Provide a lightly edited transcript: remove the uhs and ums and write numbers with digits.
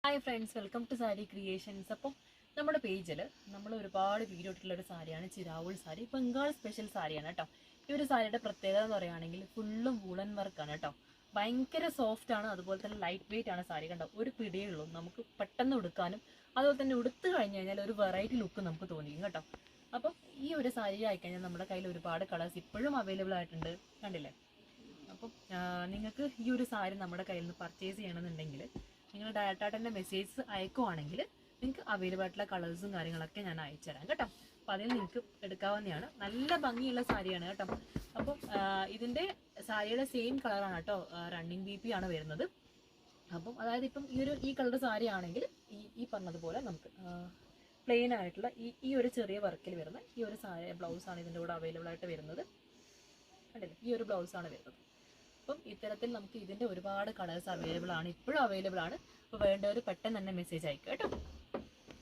Hi friends, welcome to Sari creations. അപ്പം നമ്മുടെ പേജിൽ നമ്മൾ ഒരുപാട് വീഡിയോ ഇട്ടുള്ള ഒരു സാരിയാണ് ചിരാവുൾ സാരി. ബംഗാൾ സ്പെഷ്യൽ സാരിയാണ് കേട്ടോ. ഈ ഒരു സാരിയുടെ പ്രത്യേകത എന്ന് പറയുകയാണെങ്കിൽ ഫുള്ളും വൂളൻ വർക്കാണ് കേട്ടോ. ഭയങ്കര സോഫ്റ്റ് ആണ്, അതുപോലെ തന്നെ ലൈറ്റ് വെയിറ്റ് ആണ് സാരി. കണ്ടോ, ഒരു പിടിയേ ഉള്ളൂ, നമുക്ക് പെട്ടെന്ന് ഉടുക്കാനും അതുപോലെ തന്നെ ഉടുത്ത് കഴിഞ്ഞ് കഴിഞ്ഞാൽ ഒരു വെറൈറ്റി ലുക്ക് നമുക്ക് തോന്നിക്കും കേട്ടോ. അപ്പം ഈ ഒരു സാരി ആയിക്കഴിഞ്ഞാൽ നമ്മുടെ കയ്യിൽ ഒരുപാട് കളേഴ്സ് ഇപ്പോഴും അവൈലബിൾ ആയിട്ടുണ്ട്, കണ്ടില്ലേ. അപ്പം നിങ്ങൾക്ക് ഈ ഒരു സാരി നമ്മുടെ കയ്യിൽ നിന്ന് പർച്ചേസ് ചെയ്യണമെന്നുണ്ടെങ്കിൽ നിങ്ങൾ ഡയറക്റ്റായിട്ട് തന്നെ മെസ്സേജ് അയക്കുവാണെങ്കിൽ നിങ്ങൾക്ക് അവൈലബിൾ ആയിട്ടുള്ള കളേഴ്സും കാര്യങ്ങളൊക്കെ ഞാൻ അയച്ചു തരാം കേട്ടോ. അപ്പം അതിൽ നിങ്ങൾക്ക് എടുക്കാവുന്നതാണ്. നല്ല ഭംഗിയുള്ള സാരിയാണ് കേട്ടോ. അപ്പം ഇതിൻ്റെ സാരിയുടെ സെയിം കളറാണ് കേട്ടോ, റണ്ണിങ് ബി പി ആണ് വരുന്നത്. അപ്പം അതായത് ഇപ്പം ഈ കളർ സാരി ആണെങ്കിൽ ഈ പറഞ്ഞതുപോലെ നമുക്ക് പ്ലെയിൻ ആയിട്ടുള്ള ഈ ഒരു ചെറിയ വർക്കിൽ വരുന്ന ഈ ഒരു സാരി ബ്ലൗസാണ് ഇതിൻ്റെ കൂടെ അവൈലബിൾ ആയിട്ട് വരുന്നത്. കണ്ടില്ലേ, ഈ ഒരു ബ്ലൗസാണ് വരുന്നത്. അപ്പം ഇത്തരത്തിൽ നമുക്ക് ഇതിൻ്റെ ഒരുപാട് കളേഴ്സ് അവൈലബിൾ ആണ്, ഇപ്പോഴും അവൈലബിൾ ആണ്. അപ്പോൾ വേണ്ടവർ പെട്ടെന്ന് തന്നെ മെസ്സേജ് അയക്കുക കേട്ടോ.